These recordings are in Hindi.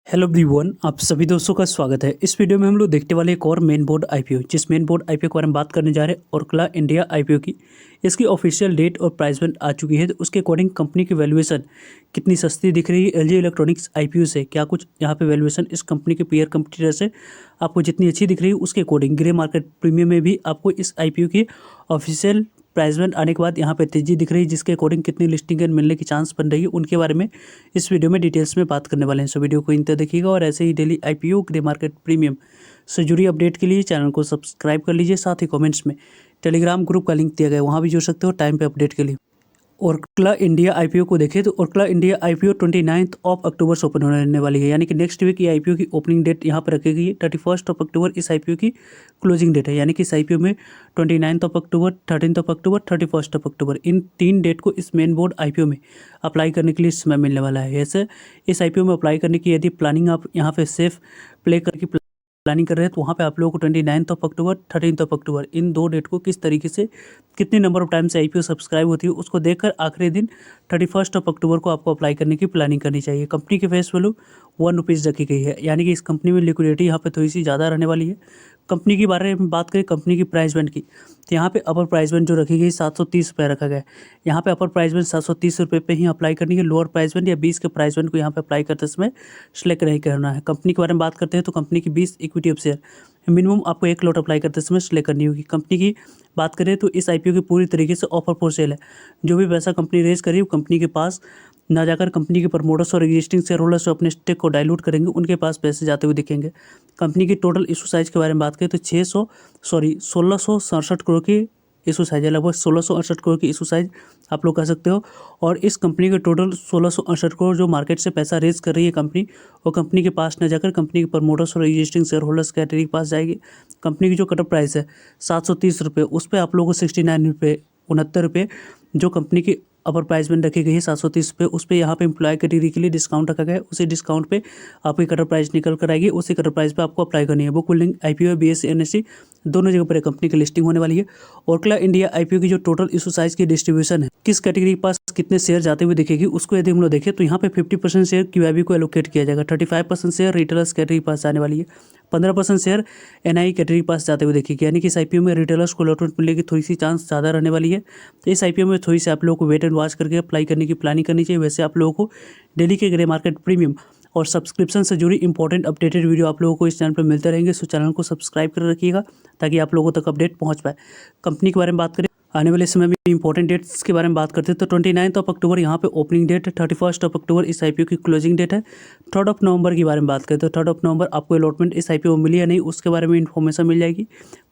हेलो एवरीवन, आप सभी दोस्तों का स्वागत है। इस वीडियो में हम लोग देखने वाले एक और मेन बोर्ड आईपीओ, जिस मेन बोर्ड आईपीओ के बारे में बात करने जा रहे हैं ओरकला इंडिया आईपीओ की। इसकी ऑफिशियल डेट और प्राइस बैंड आ चुकी है, तो उसके अकॉर्डिंग कंपनी की वैल्यूएशन कितनी सस्ती दिख रही है एलजी इलेक्ट्रॉनिक्स आईपीओ से। क्या कुछ यहाँ पे वैल्यूएशन इस कंपनी के पीयर कंपटीटर से आपको जितनी अच्छी दिख रही है, उसके अकॉर्डिंग ग्रे मार्केट प्रीमियम में भी आपको इस आईपीओ की ऑफिशियल प्राइस बैंड आने के बाद यहाँ पे तेजी दिख रही है, जिसके अकॉर्डिंग कितनी लिस्टिंग मिलने की चांस बन रही है, उनके बारे में इस वीडियो में डिटेल्स में बात करने वाले हैं। सो वीडियो को इंतजार देखिएगा और ऐसे ही daily IPO grey market premium से जुड़ी अपडेट के लिए चैनल को सब्सक्राइब कर लीजिए। साथ ही कमेंट्स में टेलीग्राम ग्रुप का लिंक दिया गया है, वहाँ भी जुड़ सकते हो टाइम पे अपडेट के लिए। ओरकला इंडिया आईपीओ को देखें तो ओरकला इंडिया आईपीओ 29 अक्टूबर से ओपन होने वाली है, यानी कि नेक्स्ट वीक ये आईपीओ की ओपनिंग डेट यहाँ पर रखी गई है। 31 अक्टूबर इस आईपीओ की क्लोजिंग डेट है, यानी कि इस आईपीओ में 29 अक्टूबर, 13 अक्टूबर, 31 अक्टूबर इन 3 डेट को इस मेन बोर्ड आईपीओ में अप्लाई करने के लिए समय मिलने वाला है। ऐसे इस आईपीओ में अप्लाई करने की यदि प्लानिंग आप यहाँ पे सेफ प्ले करके प्लानिंग कर रहे हैं, तो वहाँ पे आप लोगों को 29 अक्टूबर, 13 अक्टूबर इन 2 डेट को किस तरीके से कितने नंबर ऑफ टाइम से आईपीओ सब्सक्राइब होती है उसको देखकर आखिरी दिन 31 अक्टूबर को आपको अप्लाई करने की प्लानिंग करनी चाहिए। कंपनी की फेस वैल्यू ₹1 रखी गई है, यानी कि इस कंपनी में लिक्विडिटी यहाँ पे थोड़ी सी ज़्यादा रहने वाली है। कंपनी के बारे में बात करें, कंपनी की प्राइस बैंड की, तो यहाँ पे अपर प्राइस बैंड जो रखी गई ₹730 रखा गया है। यहाँ पे अपर प्राइस बैंड ₹730 पे ही अप्लाई करनी है। लोअर प्राइस बैंड या 20 के प्राइस बैंड को यहाँ पे अप्लाई करते समय सिलेक्ट नहीं करना है। कंपनी के बारे में बात करते हैं तो कंपनी की 20 इक्विटी ऑफ शेयर मिनिमम आपको 1 लॉट अप्लाई करते समय सिलेक्ट करनी होगी। कंपनी की बात करें तो इस आईपीओ की पूरी तरीके से ऑफर फॉर सेल है। जो भी पैसा कंपनी रेज करी वो कंपनी के पास ना जाकर कंपनी के प्रमोटर्स और एग्जिस्टिंग शेयर होल्डर्स जो अपने स्टेक को डाइल्यूट करेंगे उनके पास पैसे जाते हुए दिखेंगे। कंपनी की टोटल इशू साइज के बारे में बात करें तो 1667 करोड़ की इशू साइज है, लगभग 1668 करोड़ की इशू साइज आप लोग कह सकते हो। और इस कंपनी के टोटल 1668 करोड़ जो मार्केट से पैसा रेज कर रही है कंपनी, वो कंपनी के पास न जाकर कंपनी के प्रमोटर्स और एग्जिस्टिंग शेयर होल्डर्स कैटेगरी के पास जाएगी। कंपनी की जो कटअप प्राइस है ₹730, उस पर आप लोगों को 69 जो कंपनी की अपर प्राइस बैंड रखी गई है ₹730, उस पर यहाँ पे एम्प्लॉय कैटेगरी के लिए डिस्काउंट रखा गया है। उसी डिस्काउंट पे आपकी कटर प्राइस निकल कर आएगी, उसी कटर प्राइस पे आपको अप्लाई करनी है। Book building IPO BSE NSE दोनों जगह पर कंपनी की लिस्टिंग होने वाली है। ओरकला इंडिया आईपीओ की जो टोटल इशू साइज की डिस्ट्रीब्यूशन है, किस कैटेगरी के पास कितने शेयर जाते हुए दिखेगी, उसको यदि हम लोग देखें तो यहाँ पे 50% शेयर क्यूआईबी को एलोकेट किया जाएगा, 35% शेयर रिटेलर्स कैटेगरी के पास जाने वाली है, 15% शेयर एनआई कैटेगरी के पास जाते हुए देखिए, यानी कि इस आईपीओ में रिटेलर्स को अलॉटमेंट मिलने की थोड़ी सी चांस ज़्यादा रहने वाली है। तो इस आईपीओ में थोड़ी सी आप लोगों को वेट एंड वॉच करके अप्लाई करने की प्लानिंग करनी चाहिए। वैसे आप लोगों को डेली के ग्रे मार्केट प्रीमियम और सब्सक्रिप्शन से जुड़ी इंपॉर्टेंट अपडेटेड वीडियो आप लोगों को इस चैनल पर मिलते रहेंगे। सो चैनल को सब्सक्राइब कर रखिएगा ताकि आप लोगों तक अपडेट पहुँच पाए। कंपनी के बारे में बात करें, आने वाले समय में इंपॉर्टेंट डेट्स के बारे में बात करते हैं तो 29 अक्टूबर यहाँ पे ओपनिंग डेट है, 31 अक्टूबर इस आईपीओ की क्लोजिंग डेट है। 3 नवंबर की बारे में बात करें तो 3 नवंबर आपको अलॉटमेंट इस आईपीओ में मिली या नहीं उसके बारे में इन्फॉर्मेशन मिल जाएगी।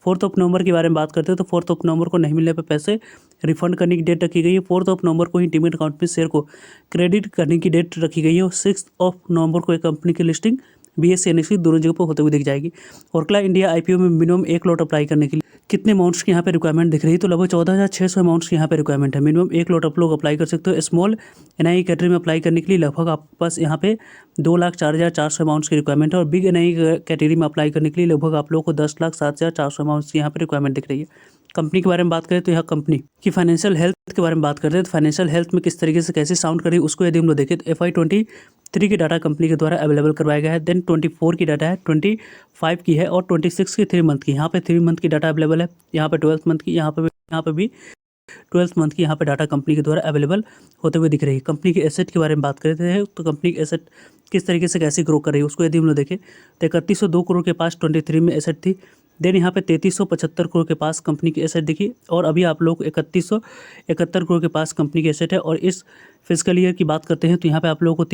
4 नवंबर के बारे में बात करते हैं तो 4 नवंबर को नहीं मिलने पर पैसे रिफंड करने की डेट रखी गई है। 4 नवंबर को ही डीमैट अकाउंट में शेयर को क्रेडिट करने की डेट रखी गई है। और 6 नवंबर को एक कंपनी की लिस्टिंग बीएसई एनएसई दोनों जगह पर होते हुए दिख जाएगी। ओरकला इंडिया आईपीओ में मिनिमम 1 लॉट अप्लाई करने के लिए कितने अमाउंट्स की यहाँ पे रिक्वायरमेंट दिख रही है, तो लगभग 14,600 अमाउंट्स की यहाँ पे रिक्वायरमेंट है। मिनिमम 1 लॉट आप लोग अप्लाई कर सकते हो। स्मॉल एनआई कैटेगरी में अप्लाई करने के लिए लगभग आपके पास यहाँ पे 2,04,400 अमाउंट्स की रिक्वायरमेंट है। और बिग एनआई कैटेगरी में अप्लाई करने के लिए लगभग आप लोगों को 10,07,400 अमाउंट्स की यहाँ पे रिक्वायरमेंट दिख रही है। कंपनी के बारे में बात करें तो यह कंपनी की फाइनेंशियल हेल्थ के बारे में बात करते हैं तो फाइनेंशियल हेल्थ में किस तरीके से कैसे साउंड करी उसको यदि हम लोग देखें तो FY23 की डाटा कंपनी के द्वारा अवेलेबल करवाया गया है। देन 24 की डाटा है, 25 की है और 26 की 3 मंथ की। यहाँ पे 3 मंथ की डाटा अवेलेबल है, यहाँ पे 12 मंथ की, यहाँ पे भी 12 मंथ की यहाँ पे डाटा कंपनी के द्वारा अवेलेबल होते हुए दिख रही है। कंपनी के एसेट के बारे में बात करते हैं तो कंपनी की एसेट किस तरीके से कैसे ग्रो कर रही है उसको यदि हम लोग देखें तो 3102 करोड़ के पास 23 में एसेट थी। देन यहाँ पे 3375 करोड़ के पास कंपनी की एसेट दिखी और अभी आप लोग 3171 करोड़ के पास कंपनी की एसेट है। और इस फिजिकल ईयर की बात करते हैं तो यहाँ पे आप लोगों को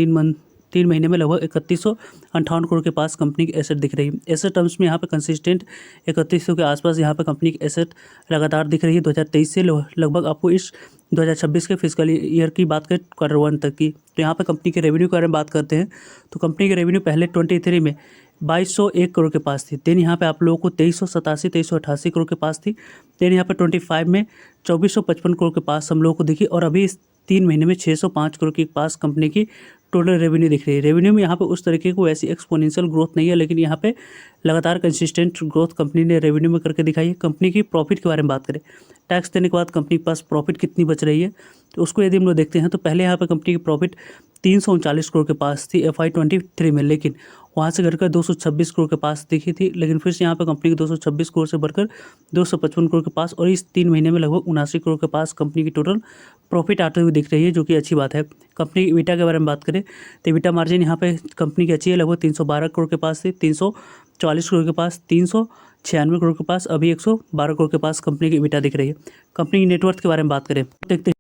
3 महीने में लगभग 3158 करोड़ के पास कंपनी की एसेट दिख रही है। एसेट टर्म्स में यहाँ पे कंसिस्टेंट 3100 के आसपास यहाँ पे कंपनी की एसेट लगातार दिख रही है 2023 से लगभग आपको इस 2026 के फिजिकल ईयर की बात करें Q1 तक की। तो यहाँ पे कंपनी के रेवेन्यू के बारे में बात करते हैं तो कंपनी के रेवेन्यू पहले 23 में 2201 करोड़ के पास थी। देन यहाँ पे आप लोगों को 2388 करोड़ के पास थी। देन यहाँ पे 25 में 2455 करोड़ के पास हम लोगों को दिखी और अभी इस 3 महीने में 605 करोड़ के पास कंपनी की टोटल रेवेन्यू दिख रही है। रेवेन्यू में यहाँ पे उस तरीके को ऐसी एक्सपोनेंशियल ग्रोथ नहीं है, लेकिन यहाँ पे लगातार कंसिस्टेंट ग्रोथ कंपनी ने रेवेन्यू में करके दिखाई है। कंपनी की प्रॉफिट के बारे में बात करें, टैक्स देने के बाद कंपनी के पास प्रॉफिट कितनी बच रही है तो उसको यदि हम लोग देखते हैं तो पहले यहाँ पे कंपनी की प्रॉफिट 339 करोड़ के पास थी FY23 में, लेकिन वहाँ से घटकर 226 करोड़ के पास दिखी थी। लेकिन फिर से यहाँ पर कंपनी की 226 करोड़ से बढ़कर 255 करोड़ के पास, और इस 3 महीने में लगभग 79 करोड़ के पास कंपनी की टोटल प्रॉफिट आते हुए दिख रही है, जो कि अच्छी बात है। कंपनी की EBITDA के बारे में बात करें तो EBITDA मार्जिन यहाँ पे कंपनी की अच्छी है, लगभग 312 करोड़ के पास थी, 344 करोड़ के पास, 396 करोड़ के पास, अभी 112 करोड़ के पास कंपनी की EBITDA दिख रही है। कंपनी की नेटवर्थ के बारे में बात करें देखते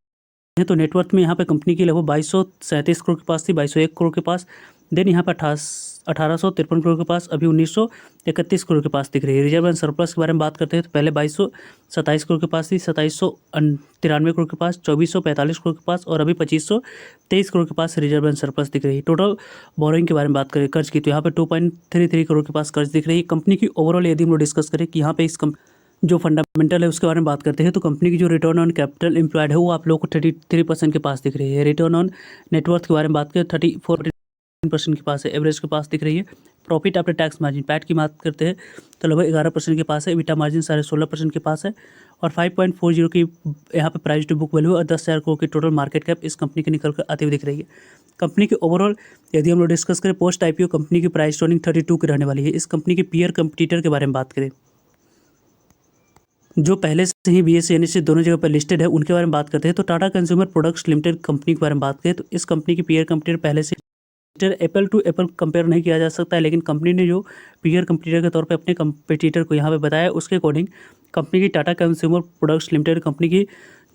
हैं तो नेटवर्थ में यहाँ पे कंपनी की लगभग 2237 करोड़ के पास थी, 2201 करोड़ के पास। देन यहाँ पर 1853 करोड़ के पास, अभी 1931 करोड़ के पास दिख रही है। रिजर्व एंड सरप्लस के बारे में बात करते हैं तो पहले 2227 करोड़ के पास थी, 2793 करोड़ के पास, 2445 करोड़ के पास, और अभी 2523 करोड़ के पास रिजर्व एंड सरप्लस दिख रही है। टोटल बोरोइंग के बारे में बात करें कर्ज की, तो यहाँ पे 2.33 करोड़ के पास कर्ज दिख रही है। कंपनी की ओवरऑल यदि हम लोग डिस्कस करें कि यहाँ पे इस जो फंडामेंटल है उसके बारे में बात करते हैं तो कंपनी की जो रिटर्न ऑन कैपिटल एम्प्लॉयड है वो आप लोगों को 33% के पास दिख रही है। रिटर्न ऑन नेटवर्थ के बारे में बात करें 34% के पास है, एवरेज के पास दिख रही है। Profit after tax margin PAT की बात करते हैं तो लगभग 11% के पास है। EBITDA मार्जिन 16.5% के पास है, और 5.40 की यहाँ पे प्राइस टू बुक वैल्यू और 10,000 करोड़ की टोटल मार्केट कैप इस कंपनी की निकल कर आती हुई दिख रही है। कंपनी के ओवरऑल यदि हम लोग डिस्कस करें पोस्ट IPO कंपनी की प्राइस टर्निंग 32 की रहने वाली है। इस कंपनी के पीयर कंपटीटर के बारे में बात करें जो पहले से ही BSE NSE दोनों जगह पर लिस्टेड है उनके बारे में बात करते हैं तो Tata consumer products limited company के बारे में बात करें तो इस कंपनी की पीयर कंपटीटर पहले से एप्पल टू एप्पल कंपेयर नहीं किया जा सकता है, लेकिन कंपनी ने जो पीयर कंपटीटर के तौर पे अपने कंपटीटर को यहाँ पे बताया उसके अकॉर्डिंग कंपनी की Tata consumer products limited company की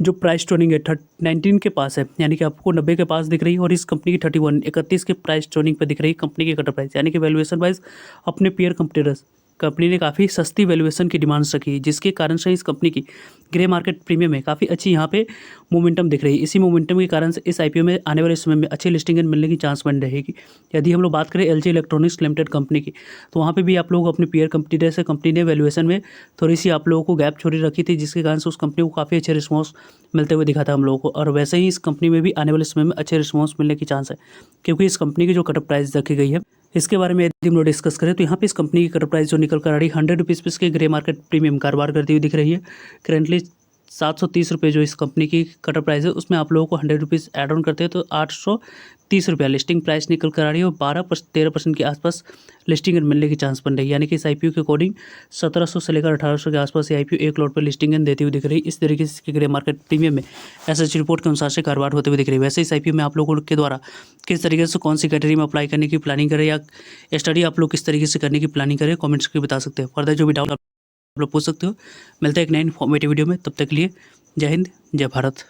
जो प्राइस टर्निंग है 19 के पास है, यानी कि आपको 90 के पास दिख रही है, और इस कंपनी की 31 के प्राइस टर्निंग पे दिख रही है कंपनी की कटर प्राइस, यानी कि वैल्यूएशन वाइज अपने पीयर कंपटीटर्स कंपनी ने काफ़ी सस्ती वैल्यूएशन की डिमांड्स रखी, जिसके कारण से इस कंपनी की ग्रे मार्केट प्रीमियम में काफ़ी अच्छी यहाँ पे मोमेंटम दिख रही है। इसी मोमेंटम के कारण से इस IPO में आने वाले समय में अच्छी लिस्टिंग मिलने की चांस बन रहेगी। यदि हम लोग बात करें LG इलेक्ट्रॉनिक्स लिमिटेड कंपनी की तो वहाँ पे भी आप लोगों को अपने पीयर कंपटीटर से कंपनी ने वैल्यूएशन में थोड़ी सी आप लोगों को गैप छोड़ी रखी थी, जिसके कारण से उस कंपनी को काफ़ी अच्छे रिस्पॉन्स मिलते हुए दिखा था हम लोगों को, और वैसे ही इस कंपनी में भी आने वाले समय में अच्छे रिस्पॉन्स मिलने की चांस है, क्योंकि इस कंपनी की जो कटअप प्राइस रखी गई है इसके बारे में यदि हम लोग डिस्कस करें तो यहाँ पे इस कंपनी की कटर प्राइस जो निकल कर आ रही है 100 रुपीज़ पे इसके ग्रे मार्केट प्रीमियम कारोबार करती हुई दिख रही है। करेंटली 730 रुपये जो इस कंपनी की कटर प्राइस है उसमें आप लोगों को 100 रुपीज़ एड ऑन करते हैं तो 830 रुपया लिस्टिंग प्राइस निकल कर आ रही है, और 13% के आसपास लिस्टिंग मिलने की चांस बन रही है, यानी कि इस IPO के अकॉर्डिंग 1700 से लेकर 1800 के आसपास ये IPO एक लॉट पर लिस्टिंग देती हुई दिख रही है। इस तरीके से इसके ग्रे मार्केट प्रीमियम में SH रिपोर्ट के अनुसार से कारोबार होते हुए दिख रही है। वैसे इस IPO में आप लोगों के द्वारा किस तरीके से कौन सी कैटेगरी में अप्लाई करने की प्लानिंग करें या स्टडी आप लोग किस तरीके से करने की प्लानिंग करें कमेंट्स करके बता सकते हैं। फर्दर जो भी डाउट आप लोग पूछ सकते हो। मिलते हैं एक नए इन्फॉर्मेटिव वीडियो में, तब तक के लिए जय हिंद जय भारत।